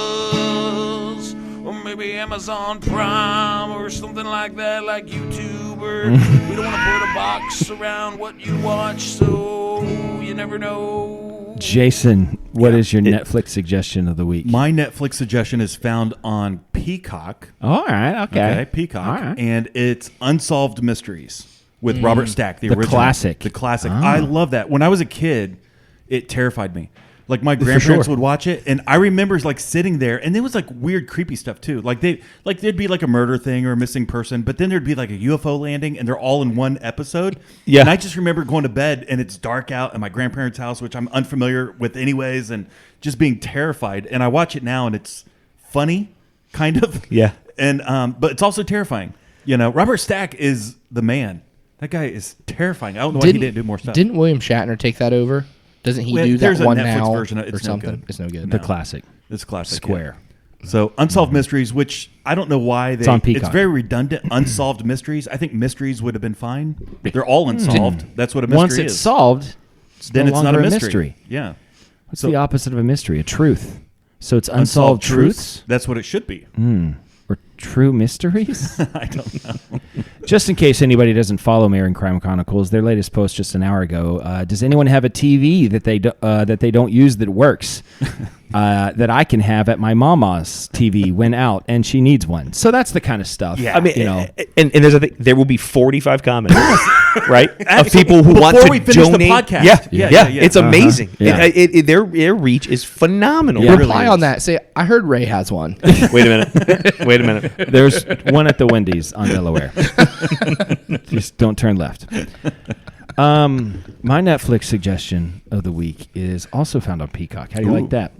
Plus. Or maybe Amazon Prime or something like that, like YouTube. Or we don't want to put a box around what you watch, so you never know. Jason, what is your Netflix suggestion of the week? My Netflix suggestion is found on Peacock. All right, okay. Peacock. All right. And it's Unsolved Mysteries with Robert Stack, the original. classic. The classic. Ah. I love that. When I was a kid, it terrified me. Like my grandparents would watch it, and I remember like sitting there, and there was like weird, creepy stuff too. Like there'd be like a murder thing or a missing person, but then there'd be like a UFO landing, and they're all in one episode. Yeah. And I just remember going to bed, and it's dark out at my grandparents' house, which I'm unfamiliar with anyways, and just being terrified. And I watch it now, and it's funny, kind of. Yeah. And but it's also terrifying. Robert Stack is the man. That guy is terrifying. I don't know why he didn't do more stuff. Didn't William Shatner take that over? Doesn't he do that There's a one Netflix now version of it. or It's no something? good. It's no good. The classic. It's classic. Square. Yeah. So Unsolved Mysteries, which I don't know why It's on Peacock. It's very redundant. Unsolved Mysteries. I think mysteries would have been fine. They're all unsolved. That's what a mystery Once is. it's solved, then no it's not longer a mystery. Yeah. What's the opposite of a mystery? A truth. So it's unsolved truths That's what it should be. or true mysteries? I don't know. Just in case anybody doesn't follow Marion Crime Chronicles, their latest post just an hour ago. Does anyone have a TV that they don't use that works? That I can have at my mama's TV when out, and she needs one. So that's the kind of stuff. Yeah. I mean, you know. and there's a thing. There will be 45 comments, right, of people who Before want to we finish the donate. podcast. Yeah. It's amazing. Yeah. Their reach is phenomenal. Yeah. It really Reply is. on that. Say, I heard Ray has one. Wait a minute. There's one at the Wendy's on Delaware. Just don't turn left. My Netflix suggestion of the week is also found on Peacock. How do you like that?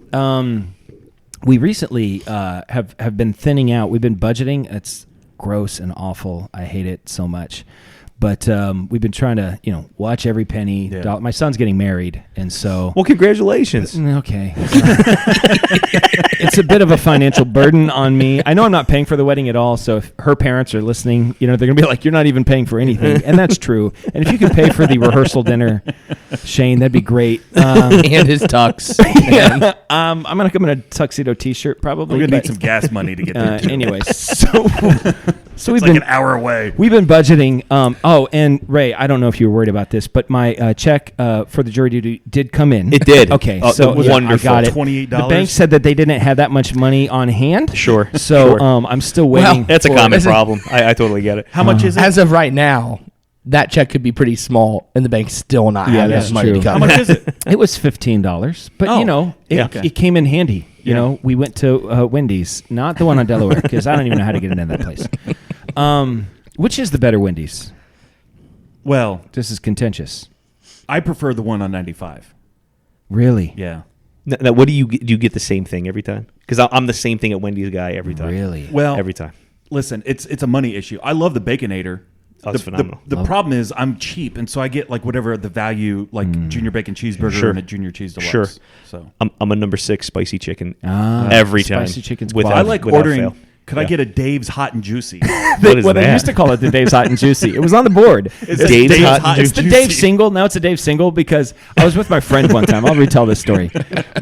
We recently have been thinning out. We've been budgeting. It's gross and awful. I hate it so much. But we've been trying to, watch every penny. Yeah. My son's getting married, and so Well, congratulations. okay. It's a bit of a financial burden on me. I know I'm not paying for the wedding at all, so if her parents are listening, they're going to be like, you're not even paying for anything. And that's true. And if you could pay for the rehearsal dinner, Shane, that'd be great. And his tux. I'm going to come in a tuxedo T-shirt probably. We're gonna but, need some gas money to get there. too. anyways, so we've It's like been an hour away. We've been budgeting. And Ray, I don't know if you were worried about this, but my check for the jury duty did come in. It did. Okay, Oh, so wonderful. I got it. $28? The bank said that they didn't have that much money on hand. Sure. So Sure. I'm still waiting. That's a for- common listen- problem. I totally get it. How much is it? As of right now, that check could be pretty small, and the bank's still not Yeah, having that's enough money true. to How come. much is it? It was $15, but Oh, yeah. it came in handy. Yeah. We went to Wendy's, not the one on Delaware, because I don't even know how to get into that place. Which is the better Wendy's? Well, This is contentious. I prefer the one on 95. Really? Yeah. Now, what do you get the same thing every time? Because I'm the same thing at Wendy's guy every time. Really? Well, Every time. Listen, it's a money issue. I love the Baconator. Oh, it's phenomenal. The problem is I'm cheap, and so I get like whatever the value, like junior bacon cheeseburger Sure. and a junior cheese deluxe. Sure. So I'm a number 6 spicy chicken every time. Spicy chicken's without, quality. I like without ordering. fail. Could I Yeah. get a Dave's Hot and Juicy? What is Well, they that? used to call it the Dave's Hot and Juicy. It was on the board. It's Dave's Dave's Hot Hot It's the and Dave Juicy. single. Now it's a Dave single because I was with my friend one time. I'll retell this story.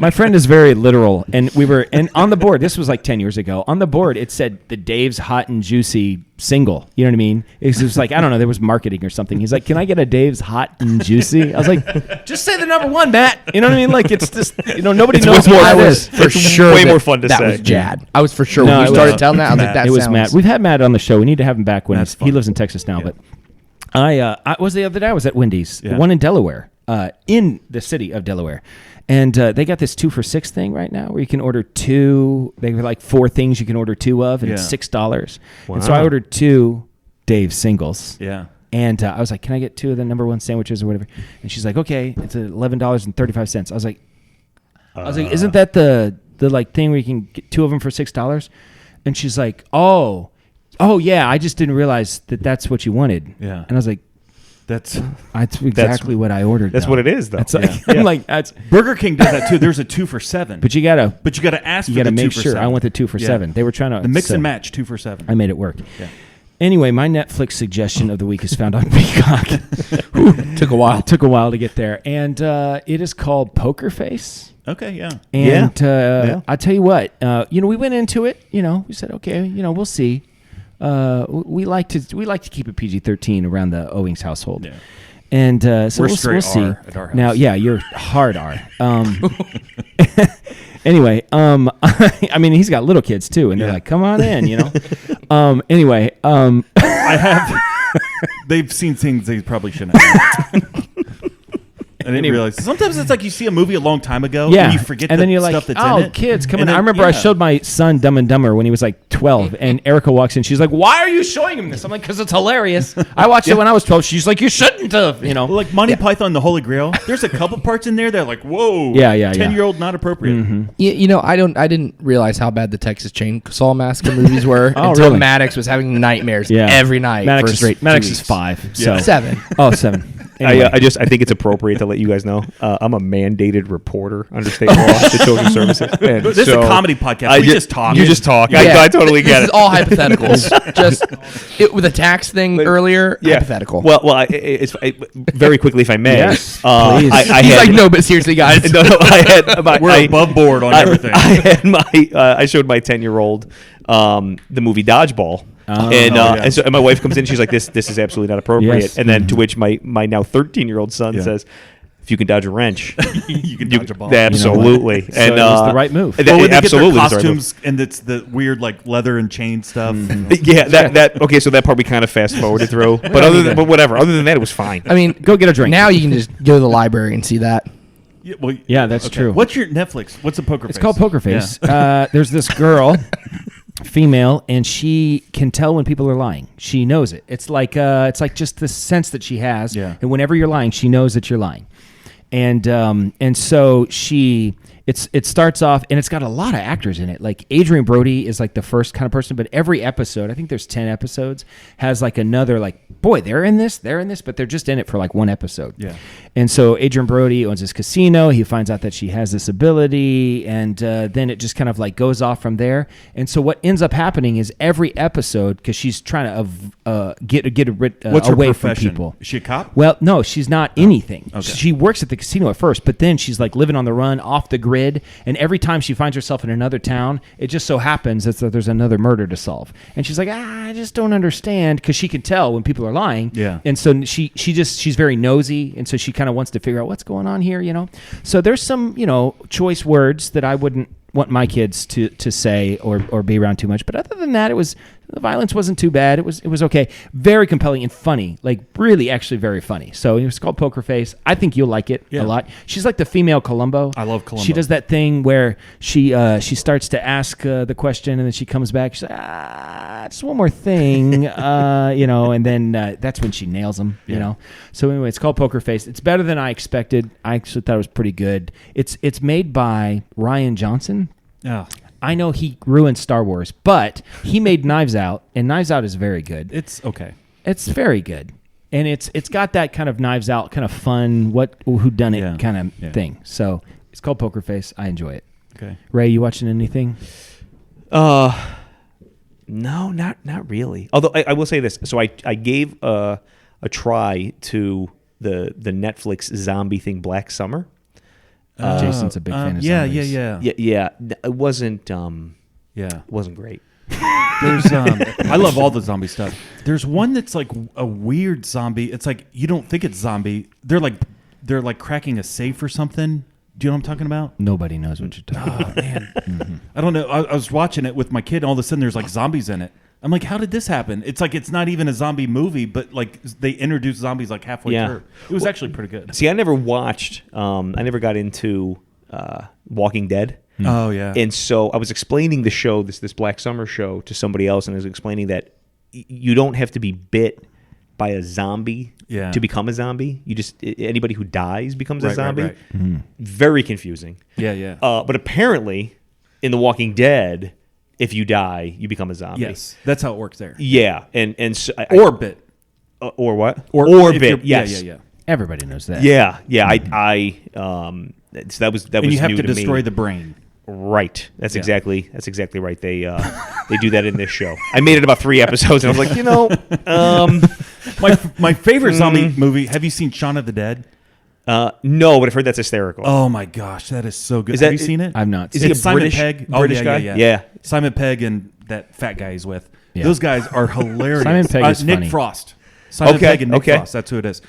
My friend is very literal, and and on the board. This was like 10 years ago. On the board, it said the Dave's Hot and Juicy single. You know what I mean? It was like, I don't know. There was marketing or something. He's like, "Can I get a Dave's Hot and Juicy?" I was like, "Just say the number one, Matt." You know what I mean? Like it's just nobody knows way what more that fun. is. For sure. way that- more fun to that say. was Jad. I was for sure. No, when it you was started telling that, I was like, Matt. that It was sounds- Matt. We've had Matt on the show. We need to have him back when That's he fun. lives in Texas now. But I was the other day. I was at Wendy's, Yeah. the one in Delaware, in the city of Delaware, and they got this 2 for $6 thing right now where you can order 2. They have like 4 things you can order 2 of, and it's Yeah. $6. And so I Wow. ordered 2 Dave singles. Yeah. And I was like, "Can I get 2 of the number one sandwiches or whatever?" And she's like, "Okay, it's $11.35." I was like, "Isn't that the like thing where you can get 2 of them for $6?" And she's like, "Oh, yeah, I just didn't realize that that's what you wanted." Yeah. And I was like, That's "That's exactly what I ordered." That's though." what it is, though. That's like, Yeah. I'm like, that's. Burger King does that too. There's a 2 for $7. But you gotta ask for you gotta the 2 make for sure. $7. I want the 2 for Yeah. $7. They were trying to The mix so and match 2 for $7. I made it work. Yeah. Anyway, my Netflix suggestion of the week is found on Peacock. Took a while. Took a while to get there, and it is called Poker Face. Okay, yeah. And Yeah. I tell you what, we went into it. We said, okay, we'll see. We like to keep it PG-13 around the Owings household. Yeah. And so We're we'll straight see. R at our house. Now, yeah, you're hard R. Anyway, I mean, he's got little kids too, and they're Yeah. like, "Come on in," Anyway, I have. They've seen things they probably shouldn't have. I didn't realize. Sometimes it's like you see a movie a long time ago, yeah, and you forget and the then you're stuff like, that's "Oh, in it. kids, come And on!" I then- remember I yeah. showed my son Dumb and Dumber when he was like 12, and Erica walks in. She's like, "Why are you showing him this?" I'm like, "Because it's hilarious." I watched it when I was 12. She's like, "You shouldn't have," Well, like Monty Python and the Holy Grail. There's a couple parts in there that are like, whoa, Yeah, yeah, 10-year-old not appropriate. Mm-hmm. I didn't realize how bad the Texas Chainsaw Massacre movies were Oh, until really? Maddox was having nightmares Yeah, every night. Maddox for is Maddox 2 is weeks. 5. So 7. Oh, 7. Anyway. I think it's appropriate to let you guys know I'm a mandated reporter under state law to Children's Services. And This is a comedy podcast. We just talk. You just talk. Yeah. I totally get This it. is all hypotheticals. Just with the tax thing earlier, hypothetical. Well, it's very quickly, if I may. Yes, please. I He's had, like, no, but seriously, guys. no, I had. We're above board on everything. I had I showed my 10-year-old the movie Dodgeball. And my wife comes in, she's like, "This is absolutely not appropriate." Yes. And then to which my now 13-year-old son says, "If you can dodge a wrench, you can dodge a ball. Absolutely." So And it was the right move. Well, when they absolutely get was their the right move. costumes and it's the weird like leather and chain stuff. Yeah, that okay. So that part we kind of fast forwarded through, but whatever. Other than that, it was fine. I mean, Go get a drink. now you can just go to the library and see that. Yeah, well, Yeah, that's true. What's your Netflix? What's a poker face? It's called Poker Face. There's this girl, female, and she can tell when people are lying. She knows it. It's like just the sense that she has. Yeah. And whenever you're lying, she knows that you're lying. And so it starts off, and it's got a lot of actors in it. Like Adrian Brody is like the first kind of person, but every episode, I think there's 10 episodes, has like another like, boy, they're in this, but they're just in it for like one episode. Yeah. And so Adrian Brody owns this casino. He finds out that she has this ability, and then it just kind of like goes off from there. And so what ends up happening is every episode, because she's trying to get What's her away from profession? people. Is she a cop? Well, no, she's not anything. Okay. She works at the casino at first, but then she's like living on the run, off the grid, and every time she finds herself in another town, it just so happens that there's another murder to solve. And she's like, I just don't understand, because she can tell when people are lying. Yeah. And so she's very nosy, and so she kind of wants to figure out what's going on here, So there's some, choice words that I wouldn't want my kids to say or be around too much. But other than that, it was The violence wasn't too bad. It was okay. Very compelling and funny. Like really, actually very funny. So it was called Poker Face. I think you'll like it a lot. She's like the female Columbo. I love Columbo. She does that thing where she starts to ask the question and then she comes back. She's like, just one more thing, and then that's when she nails them. You know. So anyway, it's called Poker Face. It's better than I expected. I actually thought it was pretty good. It's made by Rian Johnson. Yeah. I know he ruined Star Wars, but he made Knives Out, and Knives Out is very good. It's okay. It's very good, and it's got that kind of Knives Out kind of fun, whodunit kind of thing. So it's called Poker Face. I enjoy it. Okay. Ray, you watching anything? No, not really. Although I will say this, so I gave a try to the Netflix zombie thing, Black Summer. Jason's a big fan of zombies. Yeah. It wasn't. It wasn't great. There's I love all the zombie stuff. There's one that's like a weird zombie. It's like you don't think it's zombie. They're like cracking a safe or something. Do you know what I'm talking about? Nobody knows what you're talking about. Man. Mm-hmm. I don't know. I was watching it with my kid, and all of a sudden there's like zombies in it. I'm like, how did this happen? It's like it's not even a zombie movie, but like they introduced zombies like halfway through. It was actually pretty good. See, I never watched. I never got into Walking Dead. Oh yeah. And so I was explaining the show, this Black Summer show, to somebody else, and I was explaining that you don't have to be bit by a zombie to become a zombie. You just anybody who dies becomes a zombie. Right. Mm-hmm. Very confusing. Yeah. But apparently, in The Walking Dead, if you die, you become a zombie. Yes, that's how it works there. Yeah, and so or bit, or what? Or bit. Yes. Yeah. Everybody knows that. Yeah. So that was and you have new to me. destroy the brain. Right. That's exactly right. They do that in this show. I made it about 3 episodes, and I was like, my favorite zombie movie. Have you seen Shaun of the Dead? No, but I've heard that's hysterical. Oh my gosh, that is so good. Is have you seen it? I've not. Is he a Simon British Pegg? British guy? Yeah. Simon Pegg and that fat guy he's with. Yeah. Those guys are hilarious. Simon Pegg is Nick funny. Frost. Simon Pegg and Nick Okay. Frost. That's who it is.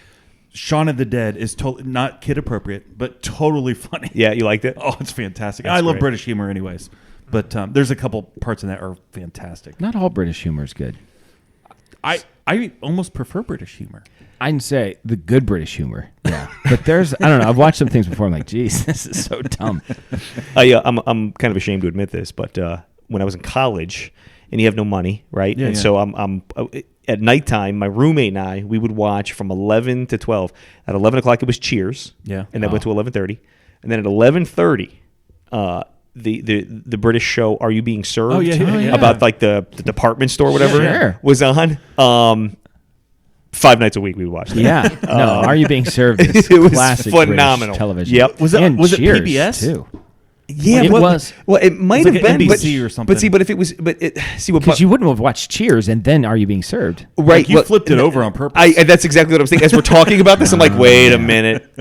Shaun of the Dead is not kid appropriate, but totally funny. Yeah, you liked it? Oh, it's fantastic. That's I love great. British humor, anyways. But there's a couple parts in that are fantastic. Not all British humor is good. I almost prefer British humor. I'd say the good British humor. Yeah. But there's, I don't know, I've watched some things before. I'm like, geez, this is so dumb. I'm kind of ashamed to admit this, but when I was in college, and you have no money, right? Yeah, and yeah. so I'm at nighttime, my roommate and I, we would watch from 11 to 12. At 11 o'clock, it was Cheers. Yeah. And that went to 11:30. And then at 11:30, the British show Are You Being Served? Oh, yeah. About like the department store, whatever, Sure. was on. 5 nights a week we watched it. Yeah. No, Are You Being Served is It was classic phenomenal. British television. Yep. Was it Cheers, PBS? too? Yeah, It was. Well, it might It's have like been, an NBC or something. But if it was, Because you wouldn't have watched Cheers and then Are You Being Served? right? Like you flipped it over on purpose. That's exactly what I was thinking. As we're talking about this, I'm like, wait a minute.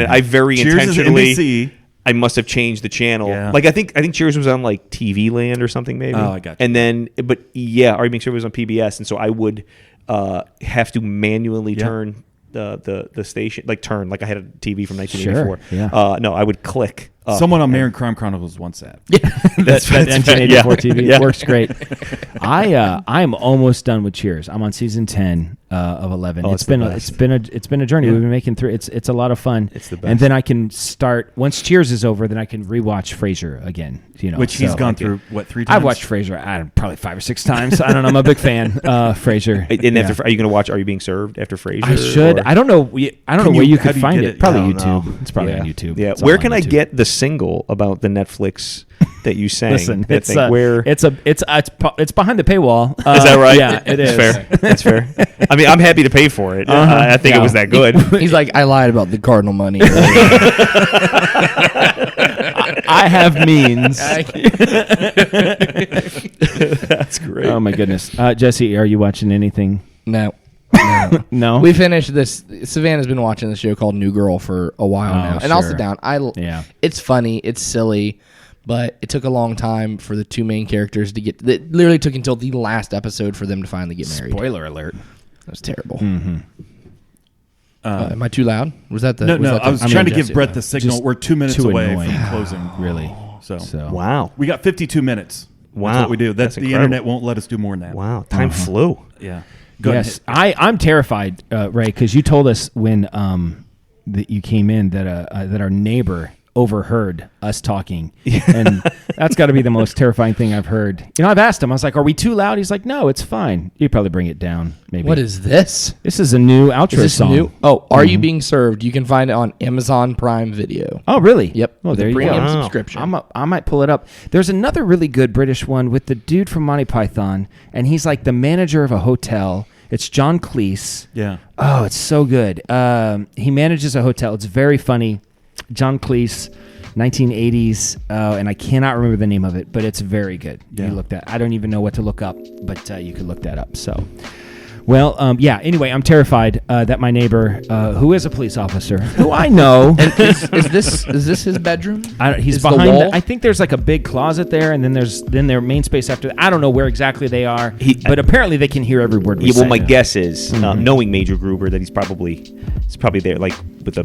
I very Cheers is intentionally. NBC. I must have changed the channel. Yeah. Like I think Cheers was on like TV Land or something maybe. Oh, I got you. And then, but yeah, Are You Being Served was on PBS, and so I would have to manually turn the station, like I had a TV from 1984. Sure, yeah. No, I would click. Someone on Marion Crime Chronicles once said. That's 1984 TV. Yeah. It works great. I'm almost done with Cheers. I'm on season 10 of 11. It's been a journey. We've been making through. It's a lot of fun. It's the best. And then I can start once Cheers is over. Then I can rewatch Frasier again. Which he's gone through 3 times. I've watched Frasier probably 5 or 6 times. I don't know. I'm a big fan. Frasier. And after, are you going to watch Are You Being Served after Frasier? I should. or- I don't know. I don't know where you how could do you find get it. it? Probably I don't YouTube. know. It's probably Yeah. on YouTube. Yeah. It's all Where on can I YouTube. get the single about the Netflix that you sang? Listen, that it's thing? Where it's behind the paywall. is that right? Yeah, it is. That's fair. I mean, I'm happy to pay for it. I think it was that good. He's like, I lied about the cardinal money. I have means. That's great. Oh my goodness, Jesse, are you watching anything? No. No. We finished this. Savannah's been watching the show called New Girl for a while now, and I'll sure. sit down. Yeah. It's funny, it's silly, but it took a long time for the 2 main characters to get. It literally took until the last episode for them to finally get married. Spoiler alert. That was terrible. Mm-hmm. Am I too loud? Was that the? No, was that the- I was I mean, trying to Jesse, give Brett the signal. just We're 2 minutes too away annoying. from closing. Really. So Wow. we got 52 minutes. Wow. That's what we do. That's The incredible. internet won't let us do more than that. Wow, time flew. Yeah. Yes, I'm terrified, Ray, because you told us when that you came in that our neighbor overheard us talking, and that's got to be the most terrifying thing I've heard. You know, I've asked him. I was like, "Are we too loud?" He's like, "No, it's fine. You probably bring it down, maybe." What is this? This is a new outro Is this song. new? Oh, Are You Being Served? You can find it on Amazon Prime Video. Oh, really? Yep. Oh, with there a you premium go. subscription. I might pull it up. There's another really good British one with the dude from Monty Python, and he's like the manager of a hotel. It's John Cleese. Yeah. Oh, it's so good. He manages a hotel. It's very funny. John Cleese, 1980s, and I cannot remember the name of it, but it's very good. Yeah. You look that. I don't even know what to look up, but you could look that up. So, well, yeah. Anyway, I'm terrified that my neighbor, who is a police officer, who I know, is this his bedroom? he's Is the behind. wall? I think there's like a big closet there, and then there's their main space after that. I don't know where exactly they are, but apparently they can hear every word we Yeah, say. well, my guess is, knowing Major Gruber, that he's probably there, like with a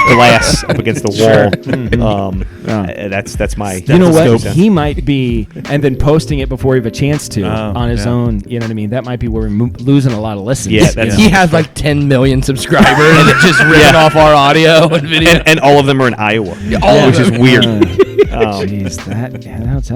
glass up against the wall. That's my. You know that's what? the He might be, and then posting it before he have a chance to on his yeah. own. You know what I mean? That might be where we're losing a lot of listens. Yeah, that's- He has like 10 million subscribers and it's just ripping off our audio and video. and all of them are in Iowa, all which of is weird. Jeez, that's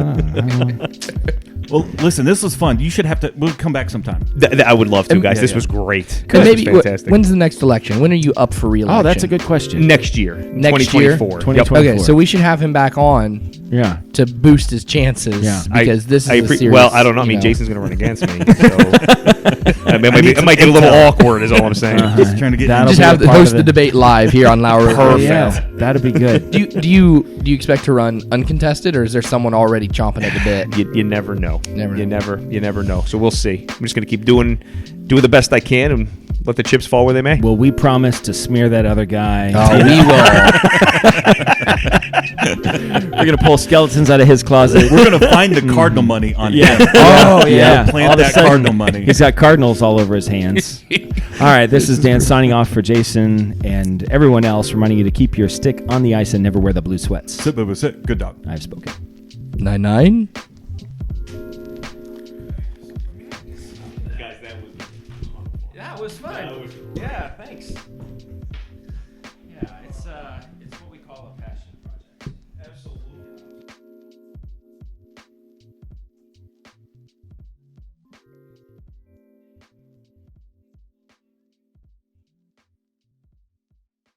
Well, listen, this was fun. You should have to. We'll come back sometime. I would love to, guys. yeah, This yeah. was great. And This maybe was fantastic. when's the next election? When are you up for re-election? Oh, that's a good question. Next year, Next year? 2024. 2024. Okay, so we should have him back on Yeah. to boost his chances. Yeah. Because this is a serious. Well, I don't know. I mean, you Jason's going to run against me, so it might get a little awkward. Is all I'm saying. Just trying to get. That'll just be a have part host of the debate live here on Lauer. Perfect. Yeah, that'd be good. Do you expect to run uncontested, or is there someone already chomping at the bit? You never know. Never You know. never know. So we'll see. I'm just going to keep doing the best I can and let the chips fall where they may. Well, we promise to smear that other guy. Oh, we will. We're gonna pull skeletons out of his closet. We're gonna find the cardinal money on Yeah. him. Oh yeah. Plant All of a that sudden, cardinal money. He's got cardinals all over his hands. All right, this is Dan signing off for Jason and everyone else, reminding you to keep your stick on the ice and never wear the blue sweats. Sit, Bubba, sit. Good dog. I've spoken. 9-9. That was fun. Yeah, thanks.